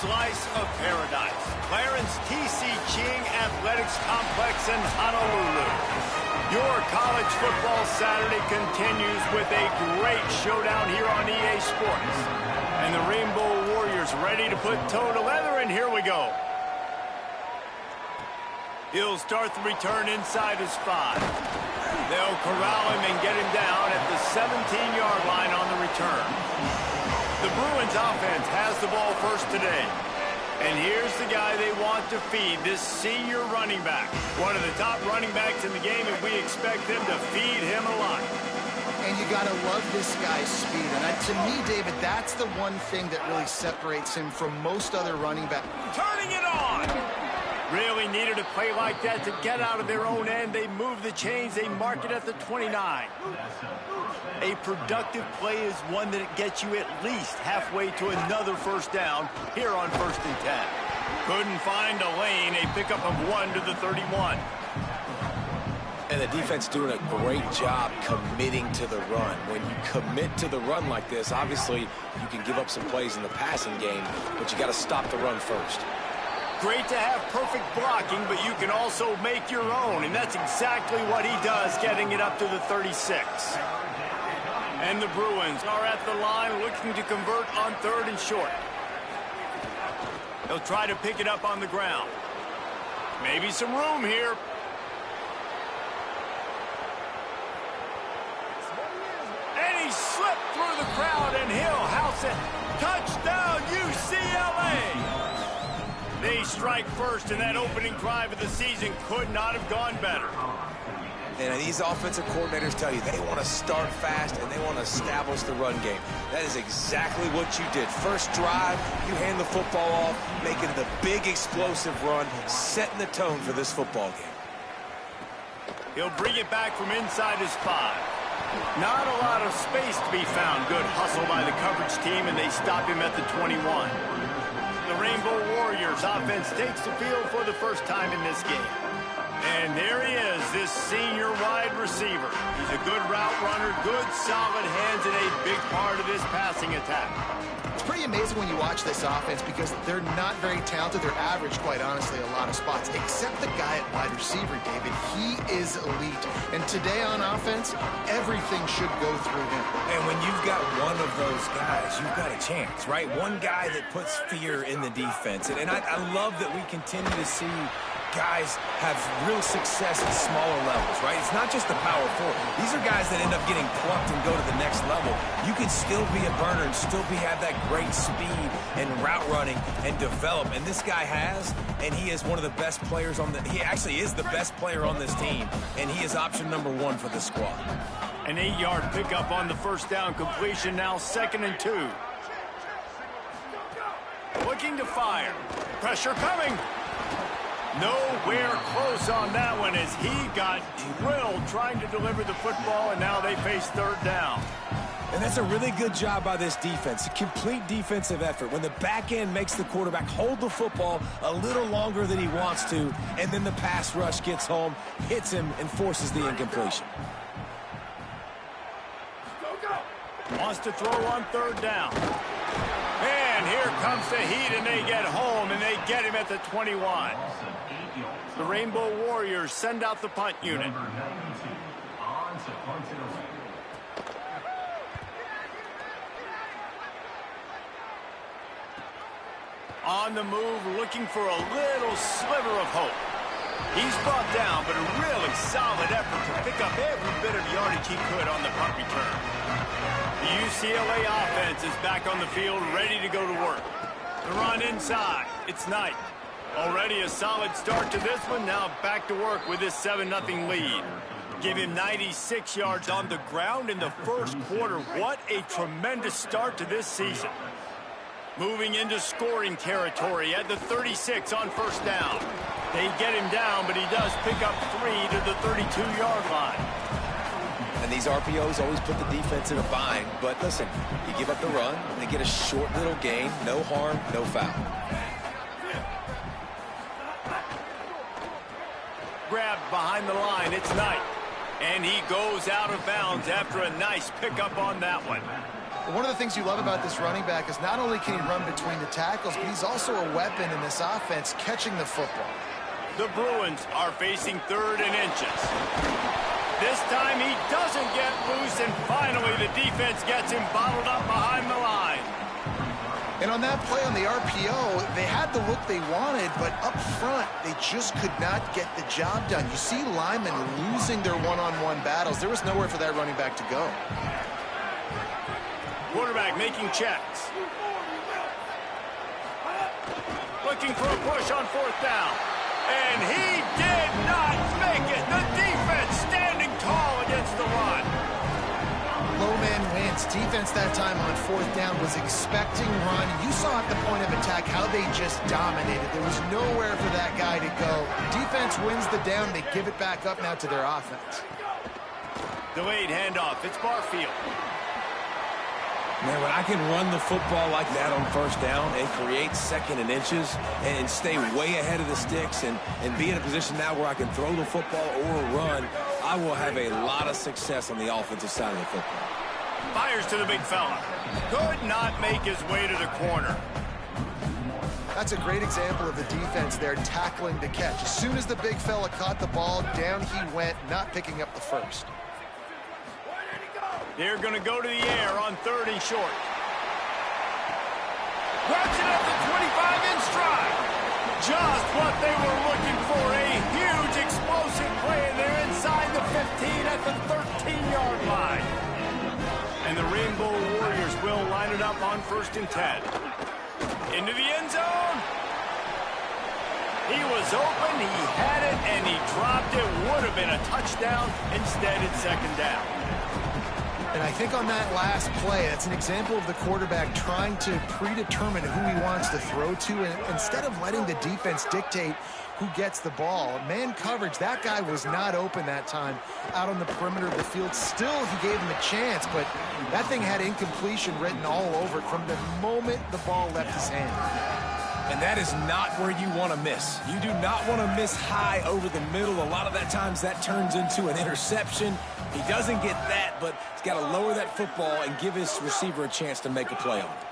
slice of paradise. Clarence T.C. Ching Athletics Complex in Honolulu. Your college football Saturday continues with a great showdown here on EA Sports. And the Rainbow Warriors ready to put toe to leather, and here we go. He'll start the return inside his 5. They'll corral him and get him down at the 17-yard line on the return. The Bruins offense has the ball first today. And here's the guy they want to feed, this senior running back. One of the top running backs in the game, and we expect them to feed him a lot. And you got to love this guy's speed. And to me, David, that's the one thing that really separates him from most other running backs. Turning it on! Really needed a play like that to get out of their own end. They move the chains. They mark it at the 29. A productive play is one that gets you at least halfway to another first down here on 1st and 10. Couldn't find a lane. A pickup of 1 to the 31. And the defense doing a great job committing to the run. When you commit to the run like this, obviously you can give up some plays in the passing game, but you got to stop the run first. Great to have perfect blocking, but you can also make your own, and that's exactly what he does, getting it up to the 36. And the Bruins are at the line looking to convert on 3rd and short. They'll try to pick it up on the ground. Maybe some room here. And he slipped through the crowd, and he'll house it. Touchdown, UCLA! They strike first, and that opening drive of the season could not have gone better. And these offensive coordinators tell you they want to start fast and they want to establish the run game. That is exactly what you did. First drive, you hand the football off, making the big explosive run, setting the tone for this football game. He'll bring it back from inside his 5. Not a lot of space to be found. Good hustle by the coverage team, and they stop him at the 21. The Rainbow Warriors offense takes the field for the first time in this game. And there he is, this senior wide receiver. He's a good route runner, good solid hands, and a big part of this passing attack. It's pretty amazing when you watch this offense because they're not very talented. They're average, quite honestly, a lot of spots, except the guy at wide receiver, David. He is elite. And today on offense, everything should go through him. And when you've got one of those guys, you've got a chance, right? One guy that puts fear in the defense. And I love that we continue to see guys have real success at smaller levels, right? It's not just the power forward. These are guys that end up getting plucked and go to the next level. You can still be a burner and still have that great speed and route running and develop. And this guy has, and he is one of the best players on he actually is the best player on this team, and he is option number 1 for the squad. An 8-yard pickup on the first down completion, now 2nd and 2. Looking to fire. Pressure coming. Nowhere close on that one as he got drilled trying to deliver the football, and now they face 3rd down. And that's a really good job by this defense, a complete defensive effort. When the back end makes the quarterback hold the football a little longer than he wants to, and then the pass rush gets home, hits him, and forces the incompletion. Wants to throw on 3rd down. And here comes the heat, and they get home, and they get him at the 21. The Rainbow Warriors send out the punt unit. On the move, looking for a little sliver of hope. He's brought down, but a really solid effort to pick up every bit of yardage he could on the punt return. The UCLA offense is back on the field, ready to go to work. The run inside. It's Knight. Already a solid start to this one. Now back to work with this 7-0 lead. Give him 96 yards on the ground in the first quarter. What a tremendous start to this season. Moving into scoring territory at the 36 on 1st down. They get him down, but he does pick up 3 to the 32-yard line. And these RPOs always put the defense in a bind. But listen, you give up the run, they get a short little gain, no harm, no foul. Grabbed behind the line, it's Knight. And he goes out of bounds after a nice pickup on that one. One of the things you love about this running back is not only can he run between the tackles, but he's also a weapon in this offense catching the football. The Bruins are facing 3rd and inches. This time he doesn't get loose, and finally the defense gets him bottled up behind the line. And on that play on the RPO, they had the look they wanted, but up front, they just could not get the job done. You see linemen losing their one-on-one battles. There was nowhere for that running back to go. Quarterback making checks. Looking for a push on 4th down. And he did not make it. The defense standing tall against the run. Low man wins. Defense that time on 4th down was expecting run. You saw at the point of attack how they just dominated. There was nowhere for that guy to go. Defense wins the down. They give it back up now to their offense. Delayed handoff. It's Barfield. Man, when I can run the football like that on 1st down and create 2nd and inches and stay way ahead of the sticks and be in a position now where I can throw the football or run, I will have a lot of success on the offensive side of the football. Fires to the big fella. Could not make his way to the corner. That's a great example of the defense there tackling the catch. As soon as the big fella caught the ball, down he went, not picking up the first. They're going to go to the air on 3rd and short. Grabs it at the 25 in stride. Just what they were looking for. A huge explosive play, and they're inside the 15 at the 13-yard line. And the Rainbow Warriors will line it up on 1st and 10. Into the end zone. He was open, he had it, and he dropped it. Would have been a touchdown. Instead, it's 2nd down. And I think on that last play, that's an example of the quarterback trying to predetermine who he wants to throw to, and instead of letting the defense dictate who gets the ball. Man coverage, that guy was not open that time out on the perimeter of the field. Still, he gave him a chance, but that thing had incompletion written all over it from the moment the ball left his hand. And that is not where you want to miss. You do not want to miss high over the middle. A lot of that times that turns into an interception. He doesn't get that, but he's got to lower that football and give his receiver a chance to make a play on it.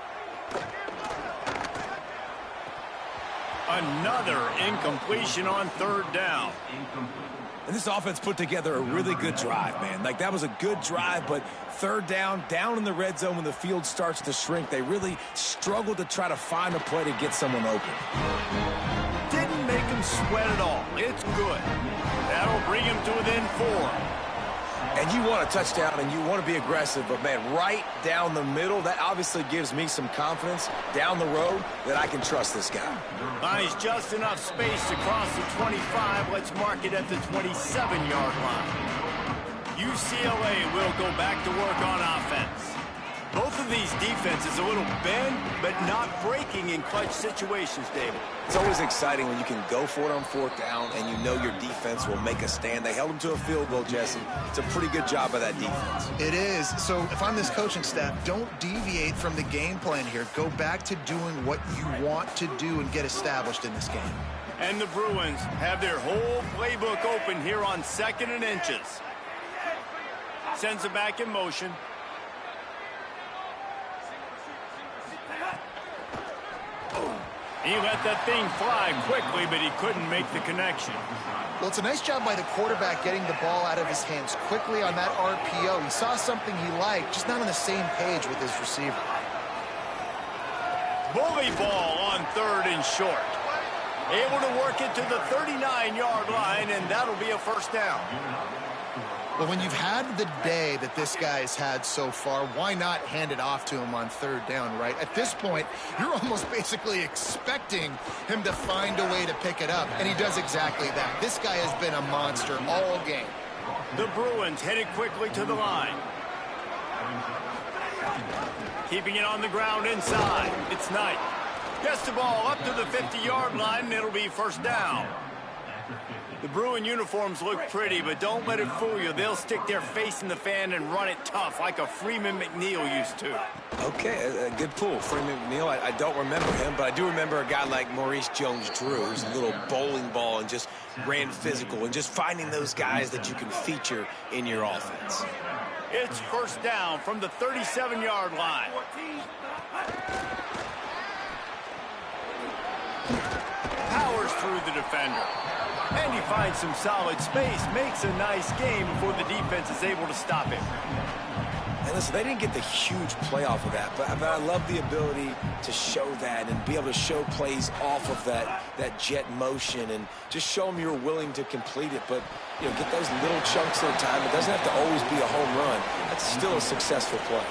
Another incompletion on 3rd down. And this offense put together a really good drive, man. Like, that was a good drive, but 3rd down in the red zone when the field starts to shrink, they really struggled to try to find a play to get someone open. Didn't make him sweat at all. It's good. That'll bring him to within 4. And you want a touchdown and you want to be aggressive, but, man, right down the middle, that obviously gives me some confidence down the road that I can trust this guy. Finds just enough space across the 25. Let's mark it at the 27-yard line. UCLA will go back to work on offense. Both of these defenses a little bend, but not breaking in clutch situations, David. It's always exciting when you can go for it on 4th down and you know your defense will make a stand. They held them to a field goal, Jesse. It's a pretty good job by that defense. It is. So if I'm this coaching staff, don't deviate from the game plan here. Go back to doing what you want to do and get established in this game. And the Bruins have their whole playbook open here on 2nd and inches. Sends it back in motion. He let that thing fly quickly, but he couldn't make the connection. Well, it's a nice job by the quarterback getting the ball out of his hands quickly on that RPO. He saw something he liked, just not on the same page with his receiver. Bully ball on 3rd and short. Able to work it to the 39-yard line, and that'll be a 1st down. Well, when you've had the day that this guy's had so far, why not hand it off to him on 3rd down, right? At this point, you're almost basically expecting him to find a way to pick it up, and he does exactly that. This guy has been a monster all game. The Bruins headed quickly to the line. Keeping it on the ground inside. It's Knight. Gets the ball up to the 50-yard line, and it'll be 1st down. The Bruin uniforms look pretty, but don't let it fool you. They'll stick their face in the fan and run it tough like a Freeman McNeil used to. Okay, a good pull. Freeman McNeil, I don't remember him, but I do remember a guy like Maurice Jones-Drew, who's a little bowling ball and just ran physical, and just finding those guys that you can feature in your offense. It's first down from the 37-yard line. Powers through the defender. And he finds some solid space, makes a nice game before the defense is able to stop him. And listen, they didn't get the huge play off of that, but I love the ability to show that and be able to show plays off of that jet motion and just show them you're willing to complete it. But, you know, get those little chunks at a time. It doesn't have to always be a home run. That's still a successful play.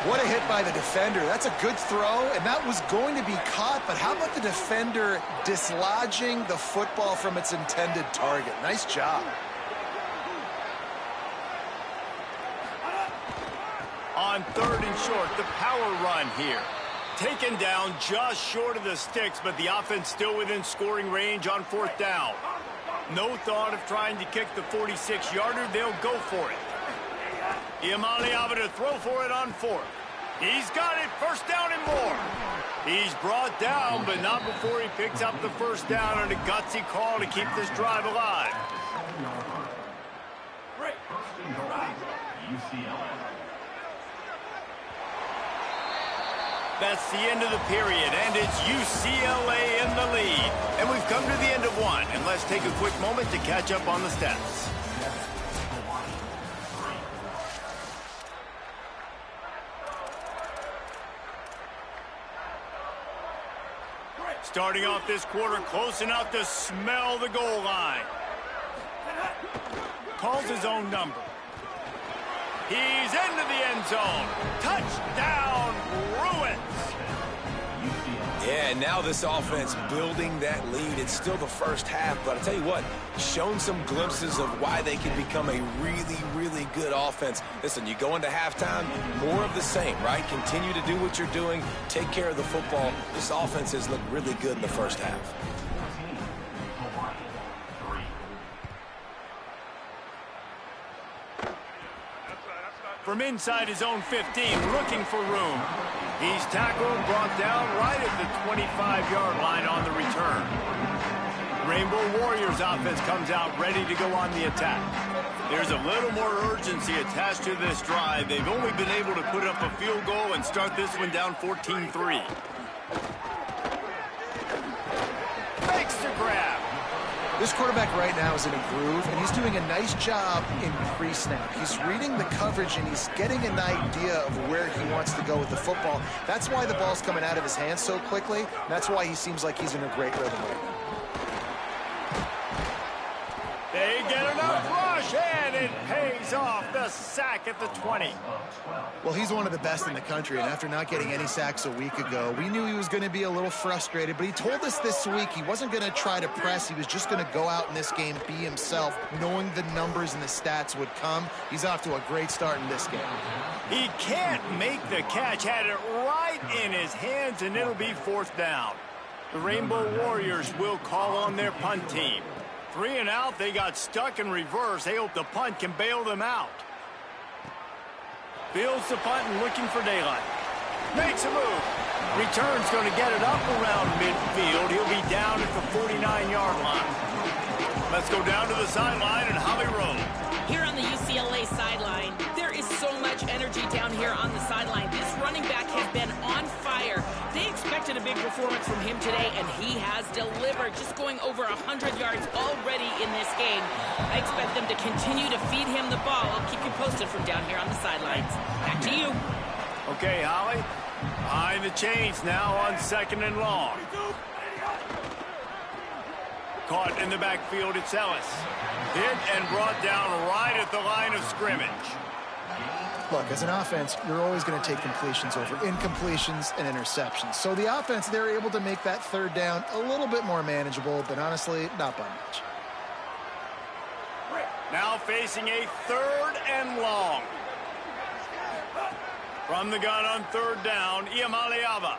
What a hit by the defender. That's a good throw, and that was going to be caught, but how about the defender dislodging the football from its intended target? Nice job. On 3rd and short, the power run here. Taken down just short of the sticks, but the offense still within scoring range on 4th down. No thought of trying to kick the 46-yarder. They'll go for it. Iamaleava to throw for it on 4th. He's got it. First down and more. He's brought down, but not before he picks up the first down on a gutsy call to keep this drive alive. UCLA. That's the end of the period, and it's UCLA in the lead. And we've come to the end of one, and let's take a quick moment to catch up on the stats. Starting off this quarter, close enough to smell the goal line. Calls his own number. He's into the end zone. Touchdown, Bruins. Yeah, and now this offense building that lead. It's still the first half, but I'll tell you what, shown some glimpses of why they can become a really, really good offense. Listen, you go into halftime, more of the same, right? Continue to do what you're doing, take care of the football. This offense has looked really good in the first half. From inside his own 15, looking for room. He's tackled, brought down right at the 25-yard line on the return. Rainbow Warriors offense comes out ready to go on the attack. There's a little more urgency attached to this drive. They've only been able to put up a field goal and start this one down 14-3. Makes the grab. This quarterback right now is in a groove, and he's doing a nice job in pre-snap. He's reading the coverage, and he's getting an idea of where he wants to go with the football. That's why the ball's coming out of his hands so quickly. That's why he seems like he's in a great rhythm right now. They get enough rush, and it pays off. The sack at the 20. Well, he's one of the best in the country, and after not getting any sacks a week ago, we knew he was going to be a little frustrated, but he told us this week he wasn't going to try to press. He was just going to go out in this game, be himself, knowing the numbers and the stats would come. He's off to a great start in this game. He can't make the catch. Had it right in his hands, and it'll be 4th down. The Rainbow Warriors will call on their punt team. 3 and out, they got stuck in reverse. They hope the punt can bail them out. Fields the punt and looking for daylight. Makes a move. Return's going to get it up around midfield. He'll be down at the 49-yard line. Let's go down to the sideline at Holly Road. Here on the UCLA sideline, there is so much energy down here on the sideline. This running back has been on fire. They expected a big performance from him today, and he has delivered, just going over 100 yards already in this game. I expect them to continue to feed him the ball. I'll keep you posted from down here on the sidelines. Back to you. Okay, Holly. Behind the chains now on 2nd and long. Caught in the backfield, it's Ellis. Hit and brought down right at the line of scrimmage. Look, as an offense, you're always going to take completions over incompletions and interceptions. So the offense, they're able to make that 3rd down a little bit more manageable, but honestly, not by much. Now facing a 3rd and long. From the gun on 3rd down, Iamaleava.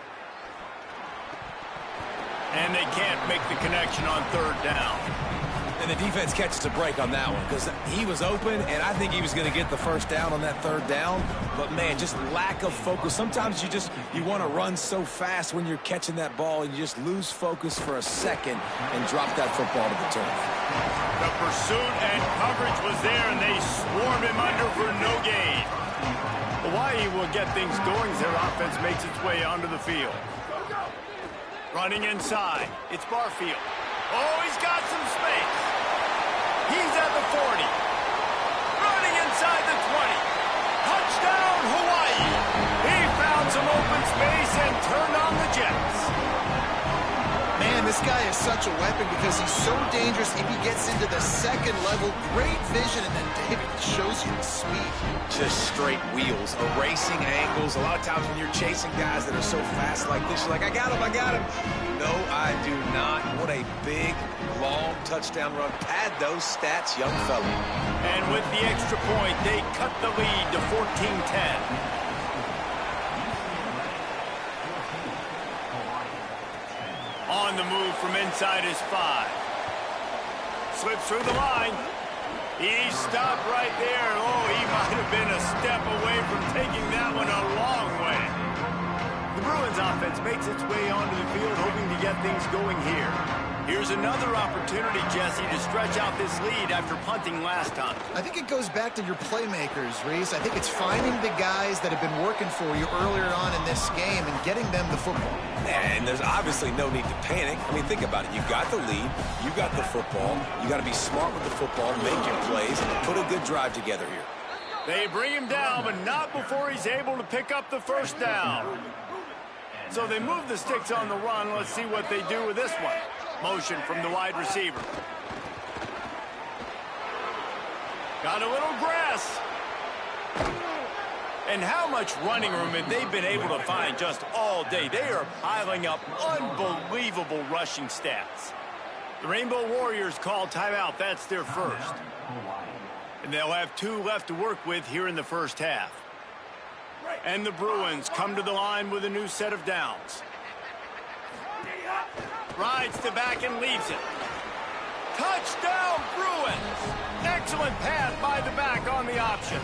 And they can't make the connection on 3rd down. And the defense catches a break on that one because he was open, and I think he was going to get the first down on that third down. But, man, just lack of focus. Sometimes you want to run so fast when you're catching that ball, and you just lose focus for a second and drop that football to the turf. The pursuit and coverage was there, and they swarmed him under for no gain. Hawaii will get things going as their offense makes its way onto the field. Running inside, it's Barfield. Oh, he's got some space. He's at the 40. Running inside the 20. Touchdown, Hawaii. He found some open space and turned on the Jets. Man, this guy is such a weapon because he's so dangerous if he gets into the second level. Great vision, and then David shows you the speed. Just straight wheels, erasing angles. A lot of times when you're chasing guys that are so fast like this, you're like, I got him, I got him. No, I do not. What a big, long touchdown run. Pad those stats, young fella. And with the extra point, they cut the lead to 14-10. On the move from inside his 5. Slips through the line. He stopped right there. Oh, he might have been a step away from taking that one a long way. The Bruins offense makes its way onto the field, hoping to get things going here. Here's another opportunity, Jesse, to stretch out this lead after punting last time. I think it goes back to your playmakers, Reese. I think it's finding the guys that have been working for you earlier on in this game and getting them the football. And there's obviously no need to panic. I mean, think about it. You got the lead. You got the football. You got to be smart with the football, make your plays, and put a good drive together here. They bring him down, but not before he's able to pick up the first down. So they move the sticks on the run. Let's see what they do with this one. Motion from the wide receiver. Got a little grass. And how much running room have they been able to find just all day? They are piling up unbelievable rushing stats. The Rainbow Warriors call timeout. That's their first. And they'll have 2 left to work with here in the first half. And the Bruins come to the line with a new set of downs. Rides to back and leaves it. Touchdown, Bruins! Excellent pass by the back on the option.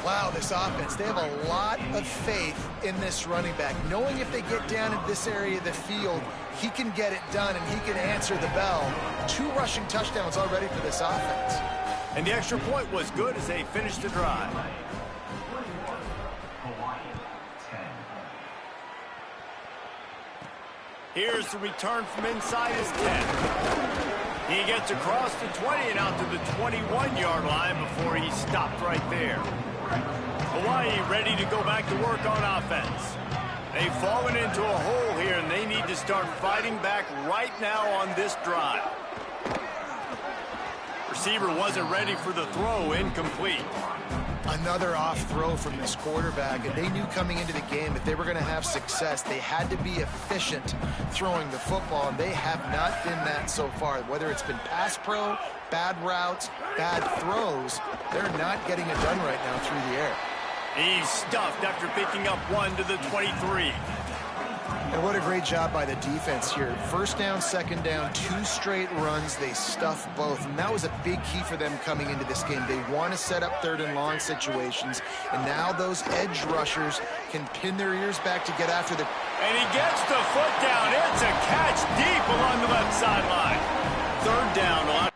Wow, this offense, they have a lot of faith in this running back, knowing if they get down in this area of the field, he can get it done and he can answer the bell. 2 rushing touchdowns already for this offense. And the extra point was good as they finished the drive. Here's the return from inside his 10. He gets across the 20 and out to the 21-yard line before he stopped right there. Hawaii ready to go back to work on offense. They've fallen into a hole here, and they need to start fighting back right now on this drive. Receiver wasn't ready for the throw, incomplete. Another off throw from this quarterback, and they knew coming into the game if they were going to have success, they had to be efficient throwing the football, and they have not been that so far. Whether it's been pass pro, bad routes, bad throws, they're not getting it done right now through the air. He's stuffed after picking up 1 to the 23. And what a great job by the defense here. First down, second down, 2 straight runs. They stuffed both, and that was a big key for them coming into this game. They want to set up 3rd and long situations, and now those edge rushers can pin their ears back to get after the... And he gets the foot down. It's a catch deep along the left sideline. 3rd down.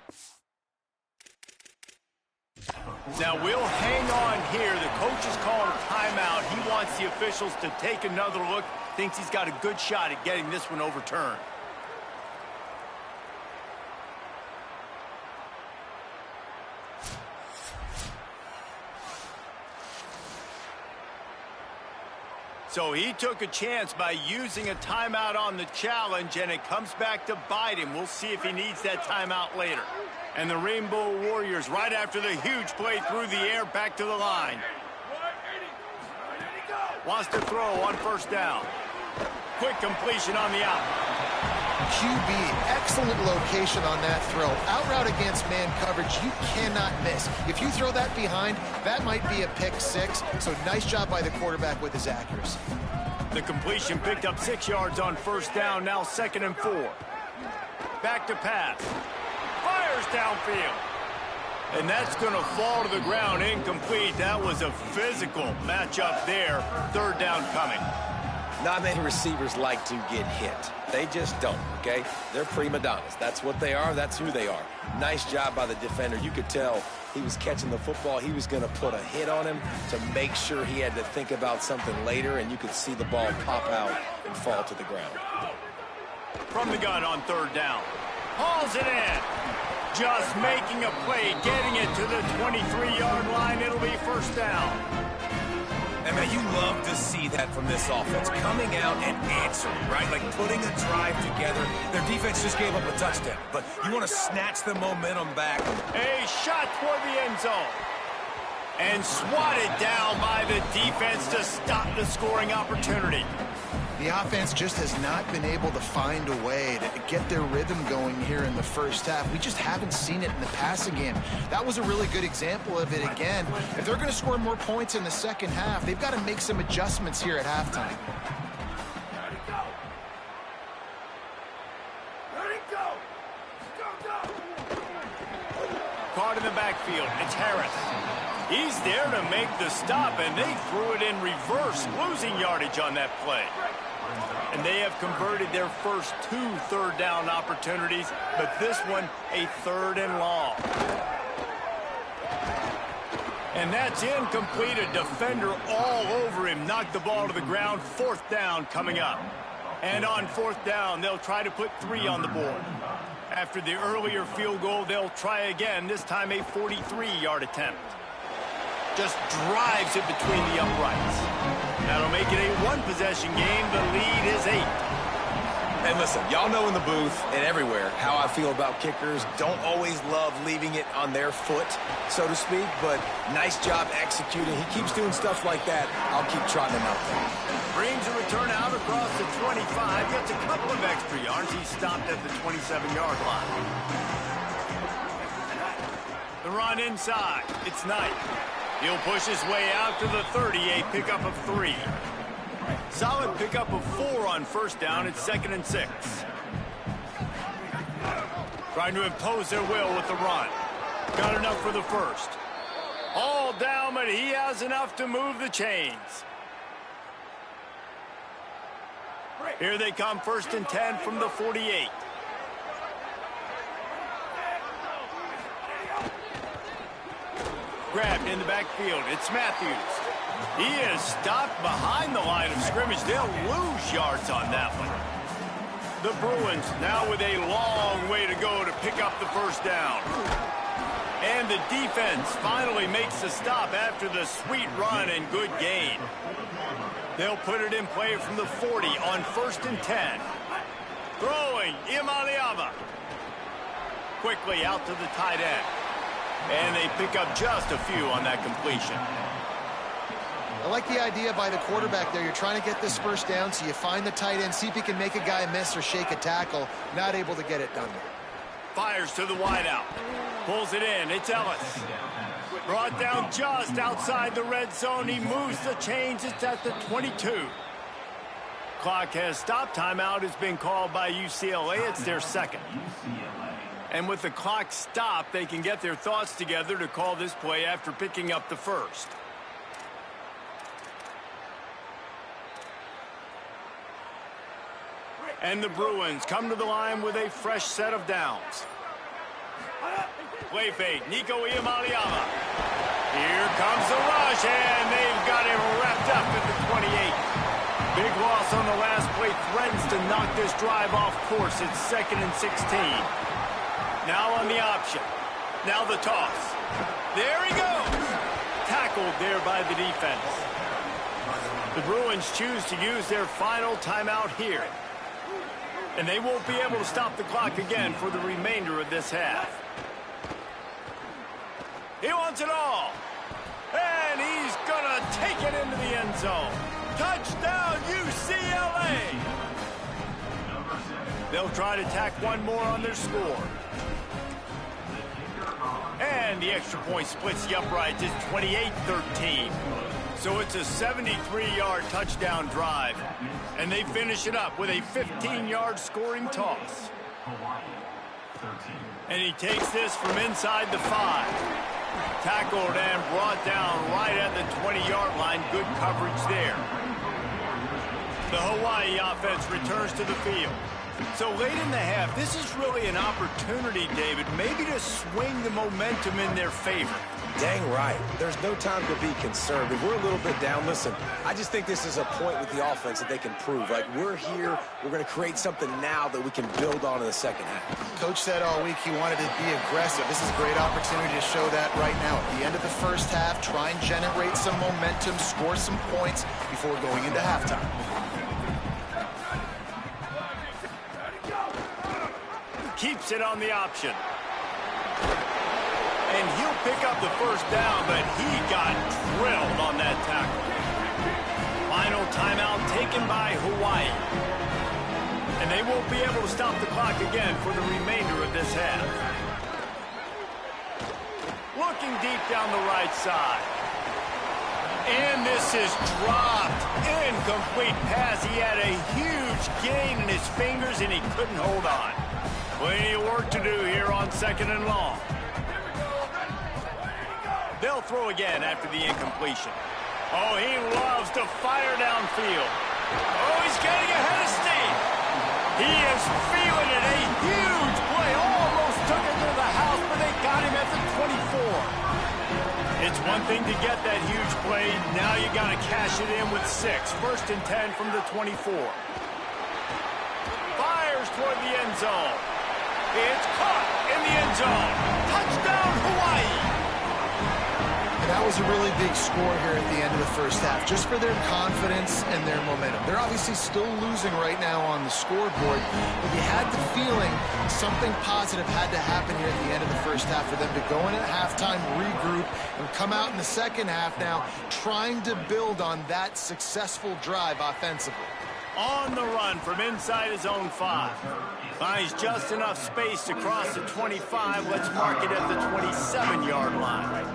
Now we'll hang on here. The coach is calling a timeout. He wants the officials to take another look. Thinks he's got a good shot at getting this one overturned. So he took a chance by using a timeout on the challenge, and it comes back to bite him. We'll see if he needs that timeout later. And the Rainbow Warriors, right after the huge play through the air, back to the line. Wants to throw on 1st down. Quick completion on the out. QB, excellent location on that throw. Out route against man coverage, you cannot miss. If you throw that behind, that might be a pick 6. So nice job by the quarterback with his accuracy. The completion picked up 6 yards on 1st down, now 2nd and 4. Back to pass. fires downfield. And that's going to fall to the ground incomplete. That was a physical matchup there. Third down coming. Not many receivers like to get hit. They just don't, okay? They're prima donnas. That's what they are. That's who they are. Nice job by the defender. You could tell he was catching the football. He was going to put a hit on him to make sure he had to think about something later, and you could see the ball pop out and fall to the ground. From the gun on third down. Hauls it in. Just making a play, getting it to the 23-yard line. It'll be first down. And, man, you love to see that from this offense, coming out and answering, right? Like putting a drive together. Their defense just gave up a touchdown, but you want to snatch the momentum back. A shot toward the end zone. And swatted down by the defense to stop the scoring opportunity. The offense just has not been able to find a way to get their rhythm going here in the first half. We just haven't seen it in the passing game. That was a really good example of it again. If they're going to score more points in the second half, they've got to make some adjustments here at halftime. Caught in the backfield. It's Harris. He's there to make the stop, and they threw it in reverse, losing yardage on that play. And they have converted their first 2 third down opportunities, but this one a third and long. And that's incomplete. A defender all over him. Knocked the ball to the ground. Fourth down coming up. And on fourth down, they'll try to put 3 on the board. After the earlier field goal, they'll try again, this time a 43-yard attempt. Just drives it between the uprights. That'll make it a one-possession game. The lead is 8. And listen, y'all know in the booth and everywhere how I feel about kickers. Don't always love leaving it on their foot, so to speak, but nice job executing. He keeps doing stuff like that. I'll keep trotting him out there. Brings a return out across the 25. Gets a couple of extra yards. He stopped at the 27-yard line. The run inside. It's Knight. He'll push his way out to the 30, a pickup of 3. Solid pickup of 4 on first down. It's 2nd and 6. Trying to impose their will with the run. Got enough for the first. All down, but he has enough to move the chains. Here they come, 1st and 10 from the 48. Grabbed in the backfield. It's Matthews. He is stopped behind the line of scrimmage. They'll lose yards on that one. The Bruins now with a long way to go to pick up the first down. And the defense finally makes the stop after the sweet run and good gain. They'll put it in play from the 40 on 1st and 10. Throwing, Imaliava. Quickly out to the tight end. And they pick up just a few on that completion. I like the idea by the quarterback there. You're trying to get this first down, so you find the tight end, see if he can make a guy miss or shake a tackle. Not able to get it done. Fires to the wideout. Pulls it in. It's Ellis. Brought down just outside the red zone. He moves the chains. It's at the 22. Clock has stopped. Timeout has been called by UCLA. It's their 2nd. And with the clock stopped, they can get their thoughts together to call this play after picking up the first. And the Bruins come to the line with a fresh set of downs. Play fake, Nico Iamaleava. Here comes the rush, and they've got him wrapped up at the 28. Big loss on the last play, threatens to knock this drive off course. It's 2nd and 16. Now on the option. Now the toss. There he goes. Tackled there by the defense. The Bruins choose to use their final timeout here. And they won't be able to stop the clock again for the remainder of this half. He wants it all. And he's going to take it into the end zone. Touchdown, UCLA. They'll try to tack one more on their score. And the extra point splits the uprights. It's 28-13. So it's a 73-yard touchdown drive. And they finish it up with a 15-yard scoring toss. And he takes this from inside the 5. Tackled and brought down right at the 20-yard line. Good coverage there. The Hawaii offense returns to the field. So late in the half, this is really an opportunity, David, maybe to swing the momentum in their favor. Dang right. There's no time to be concerned. If we're a little bit down, listen, I just think this is a point with the offense that they can prove. Like, we're here, we're going to create something now that we can build on in the second half. Coach said all week he wanted to be aggressive. This is a great opportunity to show that right now. At the end of the first half, try and generate some momentum, score some points before going into halftime. Keeps it on the option. And he'll pick up the first down, but he got drilled on that tackle. Final timeout taken by Hawaii. And they won't be able to stop the clock again for the remainder of this half. Looking deep down the right side. And this is dropped. Incomplete pass. He had a huge gain in his fingers, and he couldn't hold on. Plenty of work to do here on 2nd and long. They'll throw again after the incompletion. Oh, he loves to fire downfield. Oh, he's getting ahead of steam. He is feeling it. A huge play. Almost took it to the house, but they got him at the 24. It's one thing to get that huge play. Now you got to cash it in with 6. 1st and 10 from the 24. Fires toward the end zone. It's caught in the end zone. Touchdown, Hawaii. And that was a really big score here at the end of the first half, just for their confidence and their momentum. They're obviously still losing right now on the scoreboard, but you had the feeling something positive had to happen here at the end of the first half for them to go in at halftime, regroup, and come out in the second half now trying to build on that successful drive offensively. On the run from inside his own 5. Finds just enough space to cross the 25. Let's mark it at the 27-yard line.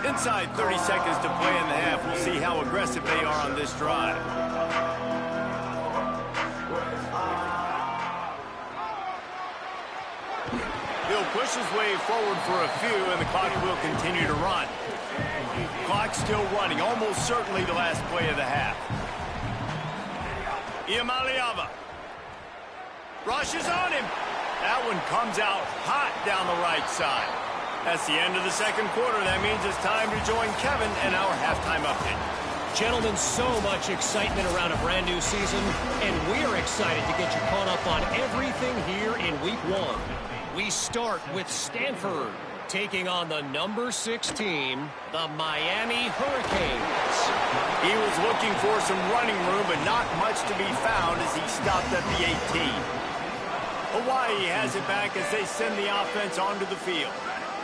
Inside 30 seconds to play in the half. We'll see how aggressive they are on this drive. He'll push his way forward for a few, and the clock will continue to run. Clock still running, almost certainly the last play of the half. Iamaleava rushes on him. That one comes out hot down the right side. That's the end of the second quarter. That means it's time to join Kevin and our halftime update. Gentlemen, so much excitement around a brand new season, and we're excited to get you caught up on everything here in Week 1. We start with Stanford taking on the number 6 team, the Miami Hurricanes. He was looking for some running room, but not much to be found as he stopped at the 18. Hawaii has it back as they send the offense onto the field.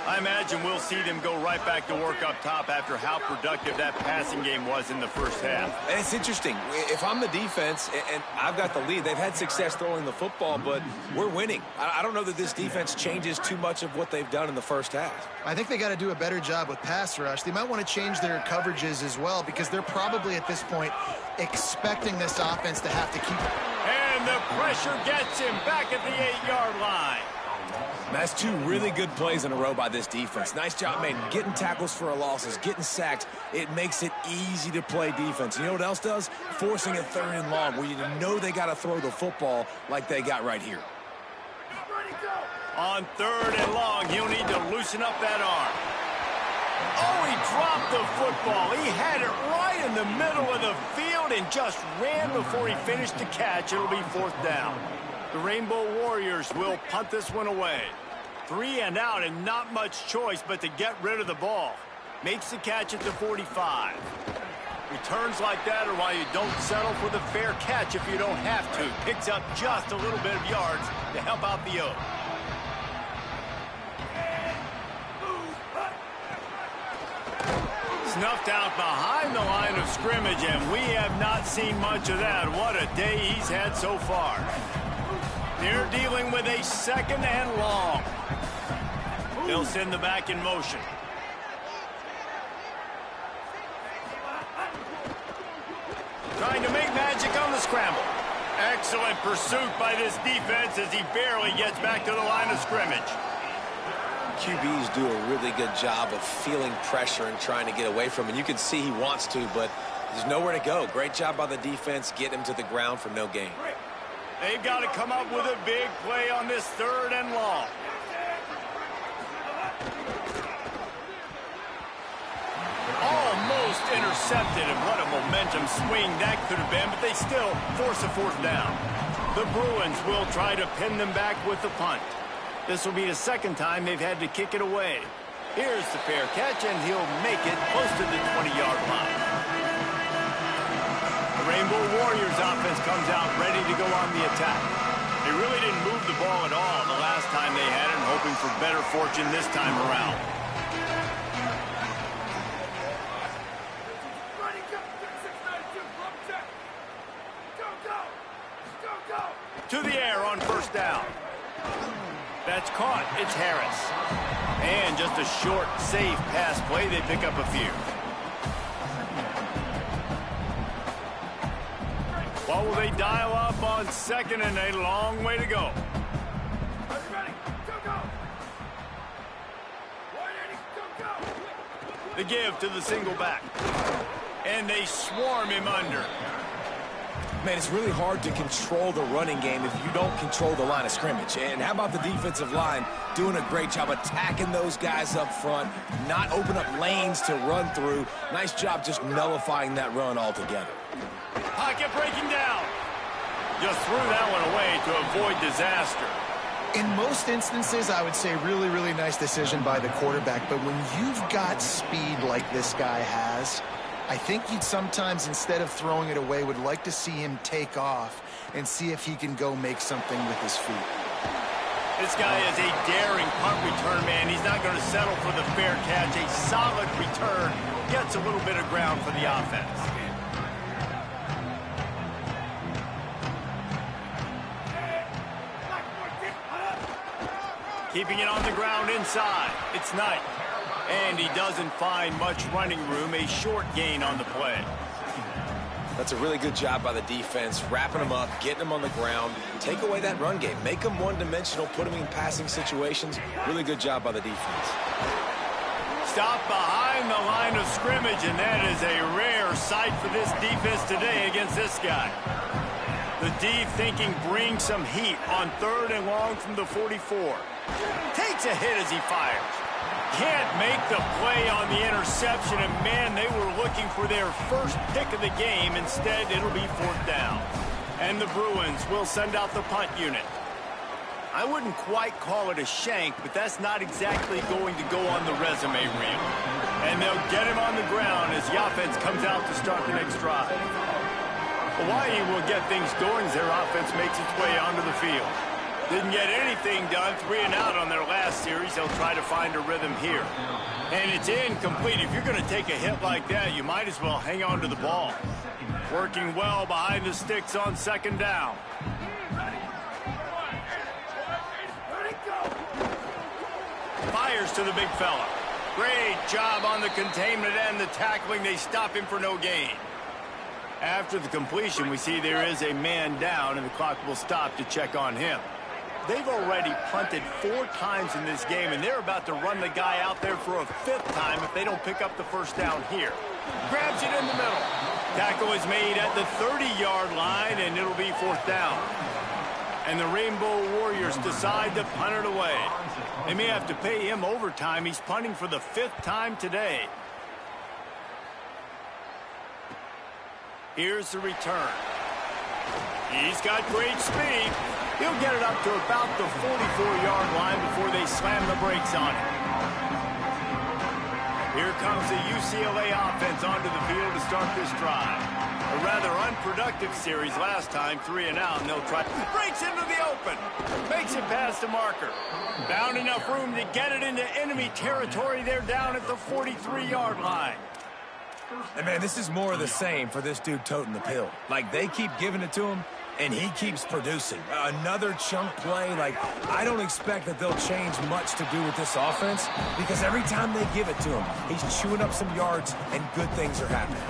I imagine we'll see them go right back to work up top after how productive that passing game was in the first half. And it's interesting. If I'm the defense and I've got the lead, they've had success throwing the football, but we're winning. I don't know that this defense changes too much of what they've done in the first half. I think they got to do a better job with pass rush. They might want to change their coverages as well, because they're probably at this point expecting this offense to have to keep it. And the pressure gets him back at the 8-yard line. That's 2 really good plays in a row by this defense. Nice job, man, getting tackles for a losses, getting sacks. It makes it easy to play defense. You know what else does? Forcing it 3rd and long, where you know they got to throw the football like they got right here. On 3rd and long, he'll need to loosen up that arm. Oh, he dropped the football. He had it right in the middle of the field and just ran before he finished the catch. It'll be 4th down. The Rainbow Warriors will punt this one away. 3 and out, and not much choice but to get rid of the ball. Makes the catch at the 45. Returns like that are why you don't settle for the fair catch if you don't have to. Picks up just a little bit of yards to help out the O. Snuffed out behind the line of scrimmage, and we have not seen much of that. What a day he's had so far. They're dealing with a 2nd and long. They'll send the back in motion. Trying to make magic on the scramble. Excellent pursuit by this defense as he barely gets back to the line of scrimmage. QBs do a really good job of feeling pressure and trying to get away from it. You can see he wants to, but there's nowhere to go. Great job by the defense getting him to the ground for no gain. They've got to come up with a big play on this 3rd and long. Almost intercepted, and what a momentum swing that could have been, but they still force a 4th down. The Bruins will try to pin them back with the punt. This will be the 2nd time they've had to kick it away. Here's the fair catch, and he'll make it close to the 20-yard line. The Rainbow Warriors offense comes out ready to go on the attack. They really didn't move the ball at all the last time they had it, hoping for better fortune this time around. To the air on 1st down. That's caught. It's Harris. And just a short, safe pass play. They pick up a few. What will they dial up on 2nd and a long way to go? The give to the single back. And they swarm him under. Man, it's really hard to control the running game if you don't control the line of scrimmage. And how about the defensive line doing a great job attacking those guys up front, not open up lanes to run through. Nice job just nullifying that run altogether. Pocket breaking down. Just threw that one away to avoid disaster. In most instances, I would say really, really nice decision by the quarterback. But when you've got speed like this guy has, I think you'd sometimes, instead of throwing it away, would like to see him take off and see if he can go make something with his feet. This guy is a daring punt return man. He's not going to settle for the fair catch. A solid return gets a little bit of ground for the offense. Keeping it on the ground inside. It's Knight. And he doesn't find much running room. A short gain on the play. That's a really good job by the defense, wrapping them up, getting them on the ground. Take away that run game. Make them one-dimensional, put them in passing situations. Really good job by the defense. Stop behind the line of scrimmage, and that is a rare sight for this defense today against this guy. The D thinking bring some heat on 3rd and long from the 44. Takes a hit as he fires. Can't make the play on the interception, and man, they were looking for their first pick of the game. Instead, it'll be 4th down. And the Bruins will send out the punt unit. I wouldn't quite call it a shank, but that's not exactly going to go on the resume reel. And they'll get him on the ground as the offense comes out to start the next drive. Hawaii will get things going as their offense makes its way onto the field. Didn't get anything done, 3 and out on their last series. They'll try to find a rhythm here. And it's incomplete. If you're going to take a hit like that, you might as well hang on to the ball. Working well behind the sticks on 2nd down. Fires to the big fella. Great job on the containment and the tackling. They stop him for no gain. After the completion, we see there is a man down, and the clock will stop to check on him. They've already punted 4 times in this game, and they're about to run the guy out there for a 5th time if they don't pick up the 1st down here. Grabs it in the middle. Tackle is made at the 30-yard line, and it'll be 4th down. And the Rainbow Warriors decide to punt it away. They may have to pay him overtime. He's punting for the 5th time today. Here's the return. He's got great speed. He'll get it up to about the 44-yard line before they slam the brakes on it. Here comes the UCLA offense onto the field to start this drive. A rather unproductive series last time, 3 and out, and they'll try. Breaks into the open. Makes it past the marker. Found enough room to get it into enemy territory. They're down at the 43-yard line. And, man, this is more of the same for this dude toting the pill. Like, they keep giving it to him, and he keeps producing. Another chunk play. Like, I don't expect that they'll change much to do with this offense because every time they give it to him, he's chewing up some yards, and good things are happening.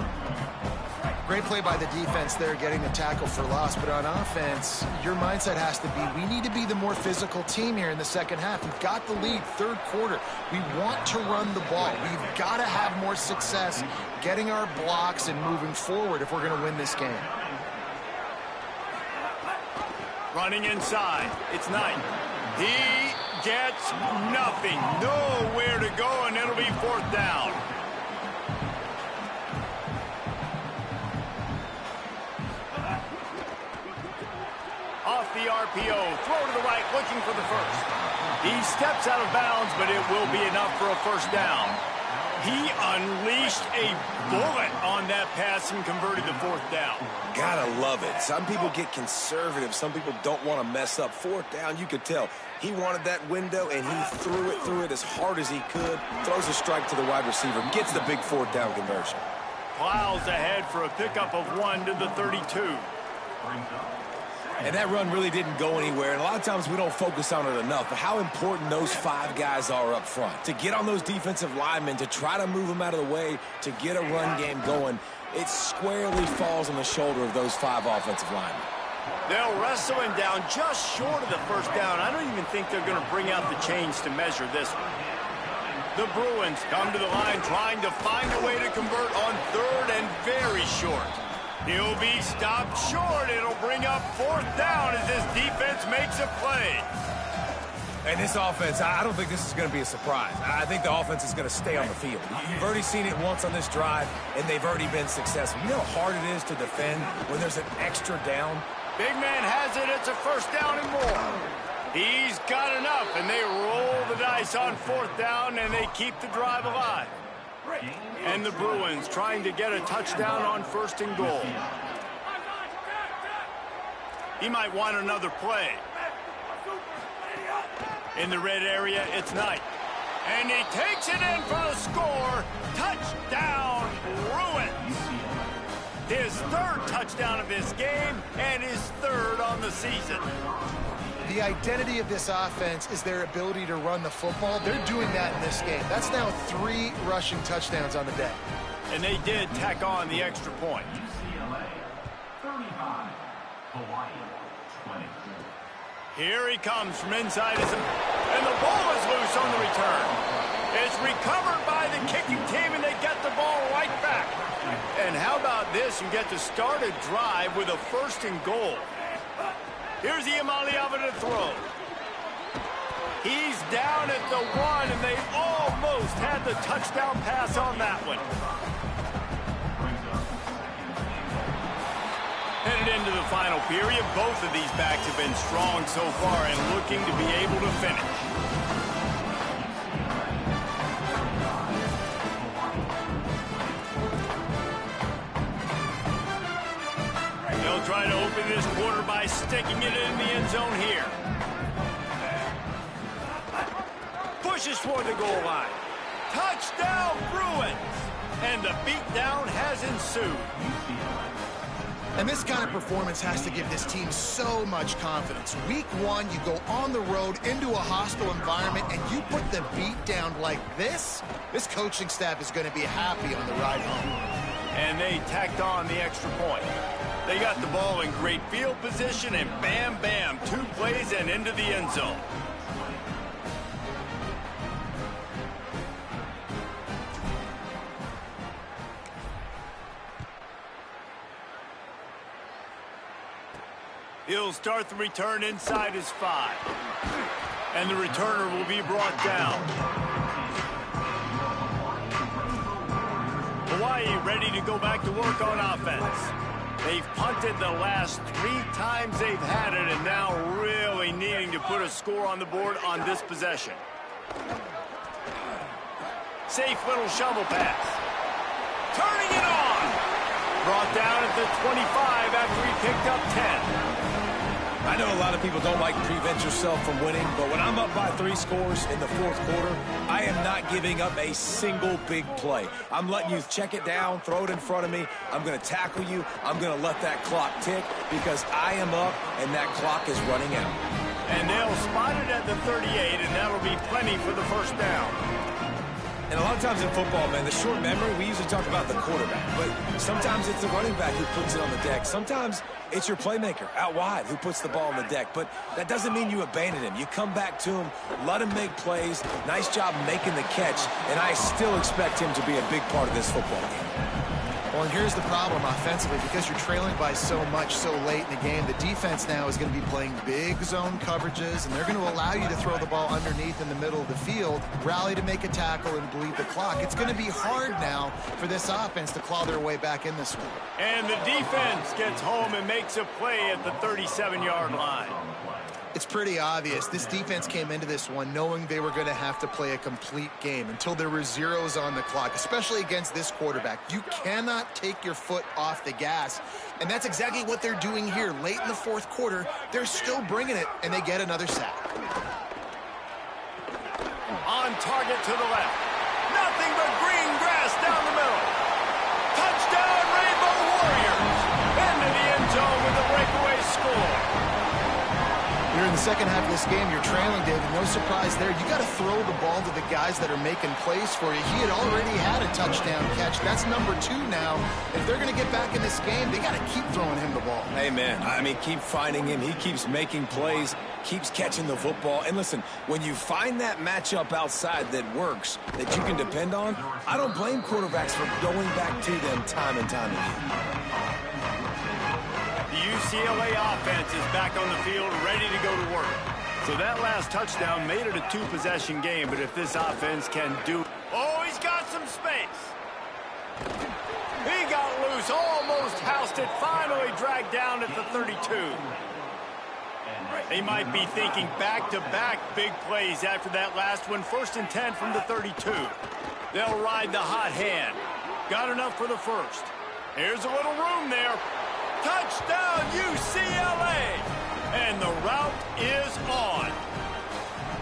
Great play by the defense there, getting the tackle for loss. But on offense, your mindset has to be, we need to be the more physical team here in the second half. We've got the lead, third quarter. We want to run the ball. We've got to have more success getting our blocks and moving forward if we're going to win this game. Running inside. It's Knight. He gets nothing. Nowhere to go, and it'll be fourth down. Off the RPO. Throw to the right, looking for the first. He steps out of bounds, but it will be enough for a first down. He unleashed a bullet on that pass and converted the fourth down. Gotta love it. Some people get conservative. Some people don't want to mess up. Fourth down, you could tell. He wanted that window, and he threw it as hard as he could. Throws a strike to the wide receiver. Gets the big fourth down conversion. Plows ahead for a pickup of 1 to the 32. And that run really didn't go anywhere. And a lot of times we don't focus on it enough. But how important those 5 guys are up front. To get on those defensive linemen, to try to move them out of the way, to get a run game going, it squarely falls on the shoulder of those 5 offensive linemen. They'll wrestle him down just short of the first down. I don't even think they're going to bring out the chains to measure this one. The Bruins come to the line trying to find a way to convert on third and very short. He'll be stopped short. It'll bring up fourth down as this defense makes a play. And this offense, I don't think this is going to be a surprise. I think the offense is going to stay on the field. You've already seen it once on this drive, and they've already been successful. You know how hard it is to defend when there's an extra down? Big man has it. It's a first down and more. He's got enough, and they roll the dice on fourth down, and they keep the drive alive. And the Bruins trying to get a touchdown on first and goal. He might want another play. In the red area, it's Knight. And he takes it in for the score. Touchdown, Bruins. His third touchdown of this game and his third on the season. The identity of this offense is their ability to run the football. They're doing that in this game. That's now 3 rushing touchdowns on the day. And they did tack on the extra point. UCLA 35, Hawaii 20. Here he comes from inside his... And the ball is loose on the return. It's recovered by the kicking team, and they get the ball right back. And how about this? You get to start a drive with a first and goal. Here's Iamaleava to throw. He's down at the 1, and they almost had the touchdown pass on that one. Headed into the final period, both of these backs have been strong so far and looking to be able to finish. They'll try to open this quarter by sticking it in the end zone here. Pushes for the goal line. Touchdown, Bruins! And the beatdown has ensued. And this kind of performance has to give this team so much confidence. Week 1, you go on the road into a hostile environment, and you put the beat down like this? This coaching staff is going to be happy on the ride home. And they tacked on the extra point. They got the ball in great field position, and bam, bam, 2 plays and into the end zone. He'll start the return inside his 5. And the returner will be brought down. Hawaii ready to go back to work on offense. They've punted the last 3 times they've had it, and now really needing to put a score on the board on this possession. Safe little shovel pass. Turning it on. Brought down at the 25 after he picked up 10. I know a lot of people don't like to prevent yourself from winning, but when I'm up by 3 scores in the fourth quarter, I am not giving up a single big play. I'm letting you check it down, throw it in front of me. I'm going to tackle you. I'm going to let that clock tick because I am up and that clock is running out. And they'll spot it at the 38, and that'll be plenty for the first down. And a lot of times in football, man, the short memory, we usually talk about the quarterback. But sometimes it's the running back who puts it on the deck. Sometimes it's your playmaker out wide who puts the ball on the deck. But that doesn't mean you abandon him. You come back to him, let him make plays. Nice job making the catch. And I still expect him to be a big part of this football game. Well, and here's the problem offensively. Because you're trailing by so much so late in the game, the defense now is going to be playing big zone coverages, and they're going to allow you to throw the ball underneath in the middle of the field, rally to make a tackle, and bleed the clock. It's going to be hard now for this offense to claw their way back in this one. And the defense gets home and makes a play at the 37-yard line. It's pretty obvious. This defense came into this one knowing they were going to have to play a complete game until there were zeros on the clock, especially against this quarterback. You cannot take your foot off the gas, and that's exactly what they're doing here. Late in the fourth quarter, they're still bringing it, and they get another sack. On target to the left. Nothing but green grass down the middle. Touchdown, Rainbow Warriors. Into the end zone with a breakaway score. You're in the second half of this game. You're trailing, David. No surprise there. You got to throw the ball to the guys that are making plays for you. He had already had a touchdown catch. That's number 2 now. If they're going to get back in this game, they got to keep throwing him the ball. Amen. I mean, keep finding him. He keeps making plays, keeps catching the football. And listen, when you find that matchup outside that works, that you can depend on, I don't blame quarterbacks for going back to them time and time again. The UCLA offense is back on the field, ready to go to work. So that last touchdown made it a 2-possession game, but if this offense can do... Oh, he's got some space. He got loose, almost housed it, finally dragged down at the 32. They might be thinking back-to-back big plays after that last one. 1st and 10 from the 32. They'll ride the hot hand. Got enough for the first. Here's a little room there. Touchdown, UCLA! And the route is on.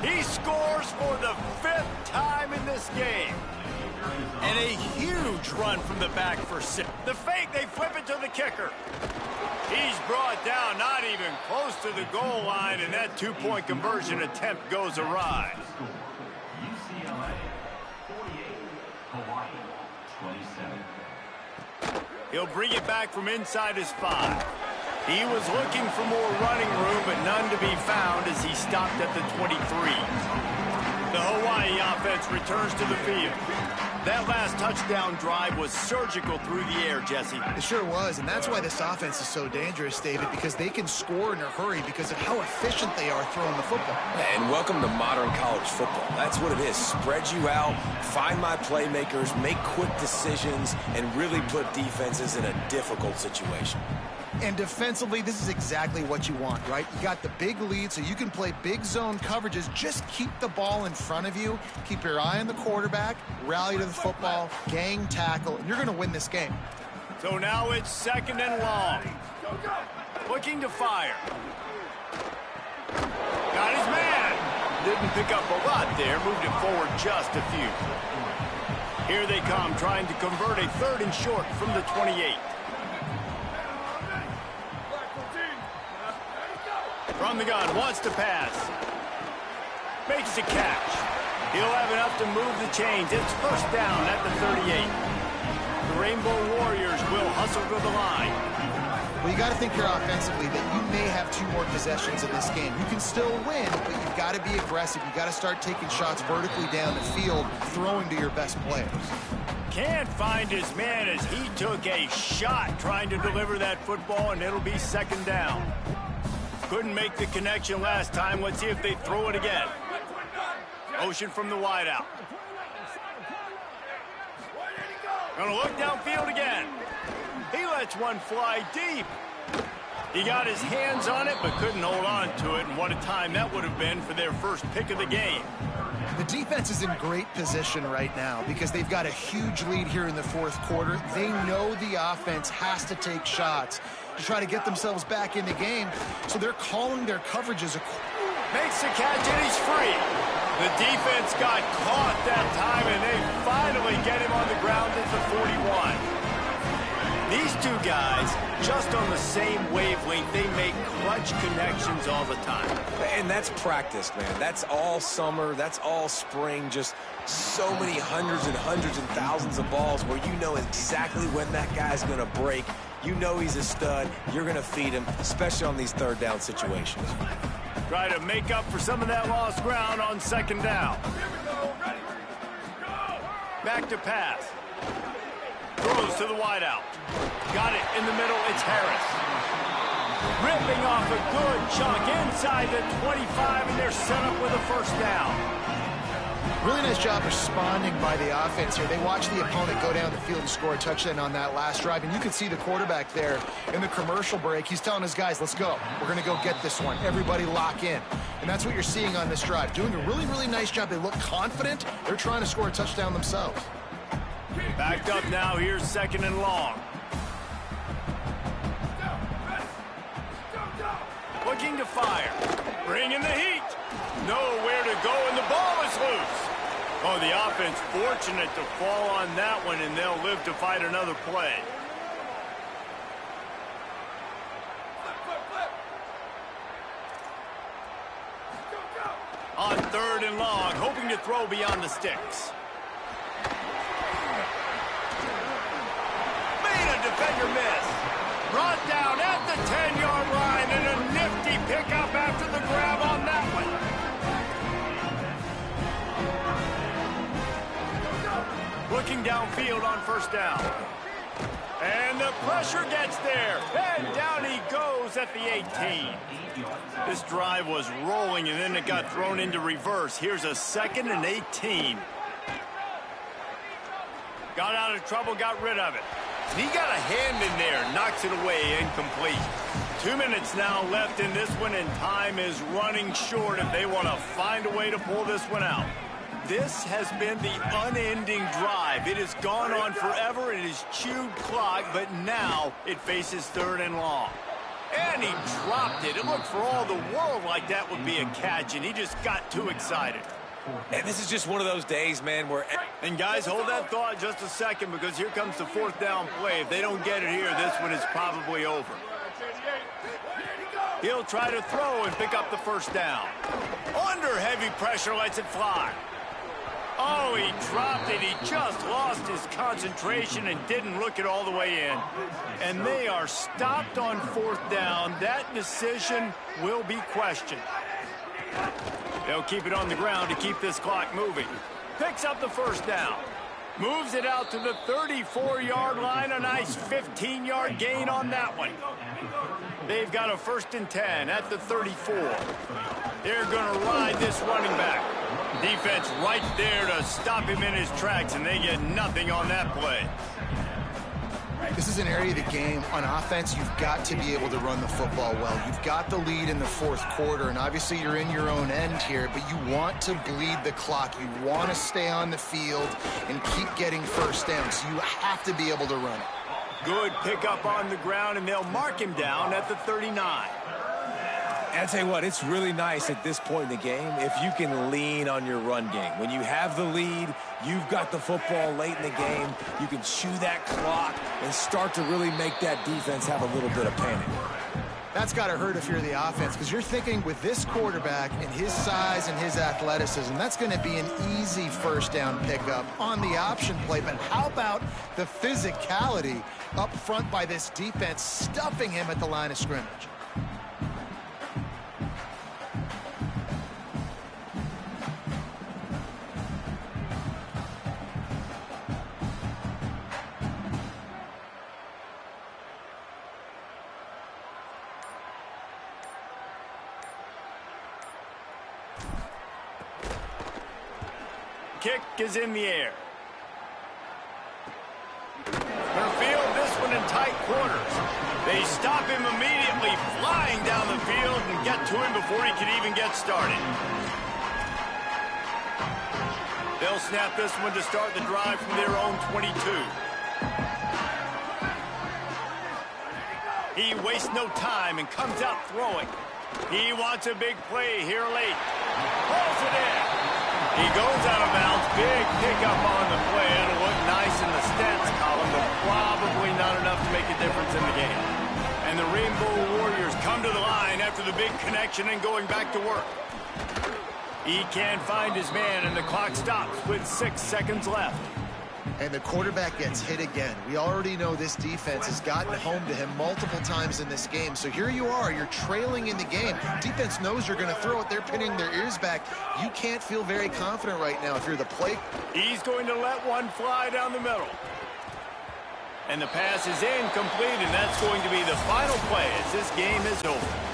He scores for the 5th time in this game. And a huge run from the back for 6. The fake, they flip it to the kicker. He's brought down, not even close to the goal line, and that 2-point conversion attempt goes awry. UCLA 48, Hawaii 27. He'll bring it back from inside his 5. He was looking for more running room, but none to be found as he stopped at the 23. The Hawaii offense returns to the field. That last touchdown drive was surgical through the air, Jesse. It sure was, and that's why this offense is so dangerous, David, because they can score in a hurry because of how efficient they are throwing the football. And welcome to modern college football. That's what it is. Spread you out, find my playmakers, make quick decisions, and really put defenses in a difficult situation. And defensively, this is exactly what you want, right? You got the big lead, so you can play big zone coverages. Just keep the ball in front of you. Keep your eye on the quarterback. Rally to the football. Gang tackle. And you're going to win this game. So now it's 2nd and long. Looking to fire. Got his man. Didn't pick up a lot there. Moved it forward just a few. Here they come, trying to convert a 3rd and short from the 28. From the gun, wants to pass. Makes a catch. He'll have enough to move the chains. It's 1st down at the 38. The Rainbow Warriors will hustle to the line. Well, you got to think here offensively that you may have 2 more possessions in this game. You can still win, but you've got to be aggressive. You've got to start taking shots vertically down the field, throwing to your best players. Can't find his man as he took a shot trying to deliver that football, and it'll be 2nd down. Couldn't make the connection last time. Let's see if they throw it again. Motion from the wideout. Gonna look downfield again. He lets one fly deep. He got his hands on it, but couldn't hold on to it. And what a time that would have been for their first pick of the game. The defense is in great position right now because they've got a huge lead here in the 4th quarter. They know the offense has to take shots to try to get themselves back in the game. So they're calling their coverages. Makes the catch, and he's free. The defense got caught that time, and they finally get him on the ground at the 41. These two guys, just on the same wavelength, they make clutch connections all the time. And that's practice, man. That's all summer. That's all spring. Just so many hundreds and thousands of balls where you know exactly when that guy's going to break. You know he's a stud. You're going to feed him, especially on these third down situations. Try to make up for some of that lost ground on second down. Back to pass. Throws to the wideout. Got it in the middle. It's Harris. Ripping off a good chunk inside the 25, and they're set up with a first down. Really nice job responding by the offense here. They watched the opponent go down the field and score a touchdown on that last drive, and you can see the quarterback there in the commercial break. He's telling his guys, let's go. We're going to go get this one. Everybody lock in. And that's what you're seeing on this drive. Doing a really, really nice job. They look confident. They're trying to score a touchdown themselves. Backed up now. Here's second and long. Looking to fire. Bringing the heat. Nowhere to go, and the ball is loose. Oh, the offense fortunate to fall on that one, and they'll live to fight another play. On third and long, hoping to throw beyond the sticks. Made a defender miss. Brought down at the 10-yard line, and a nifty pickup after the grab on that one. Looking downfield on first down. And the pressure gets there. And down he goes at the 18. This drive was rolling, and then it got thrown into reverse. Here's a 2nd and 18. Got out of trouble, got rid of it. He got a hand in there, knocks it away, incomplete. 2 minutes now left in this one, and time is running short if they want to find a way to pull this one out. This has been the unending drive. It has gone on forever. It has chewed clock, but now it faces third and long. And he dropped it. It looked for all the world like that would be a catch, and he just got too excited. And this is just one of those days, man, where... And guys, hold that thought just a second, because here comes the fourth down play. If they don't get it here, this one is probably over. He'll try to throw and pick up the first down. Under heavy pressure, lets it fly. Oh, he dropped it. He just lost his concentration and didn't look it all the way in. And they are stopped on fourth down. That decision will be questioned. They'll keep it on the ground to keep this clock moving. Picks up the first down. Moves it out to the 34-yard line. A nice 15-yard gain on that one. They've got a 1st and 10 at the 34. They're going to ride this running back. Defense right there to stop him in his tracks, and they get nothing on that play. This is an area of the game. On offense, you've got to be able to run the football well. You've got the lead in the fourth quarter, and obviously you're in your own end here, but you want to bleed the clock. You want to stay on the field and keep getting first down, so you have to be able to run it. Good pickup on the ground, and they'll mark him down at the 39. And I tell you what, it's really nice at this point in the game if you can lean on your run game. When you have the lead, you've got the football late in the game, you can chew that clock and start to really make that defense have a little bit of panic. That's got to hurt if you're the offense, because you're thinking with this quarterback and his size and his athleticism, that's going to be an easy first down pickup on the option play. But how about the physicality up front by this defense, stuffing him at the line of scrimmage? Kick is in the air. They'll field this one in tight quarters. They stop him immediately, flying down the field, and get to him before he can even get started. They'll snap this one to start the drive from their own 22. He wastes no time and comes out throwing. He wants a big play here late. Pulls it in. He goes out of bounds. Big pickup on the play. It'll look nice in the stats column, but probably not enough to make a difference in the game. And the Rainbow Warriors come to the line after the big connection and going back to work. He can't find his man, and the clock stops with 6 seconds left. And the quarterback gets hit again. We already know this defense has gotten home to him multiple times in this game. So here you are, you're trailing in the game. Defense knows you're going to throw it. They're pinning their ears back. You can't feel very confident right now if you're the play. He's going to let one fly down the middle. And the pass is incomplete, and that's going to be the final play as this game is over.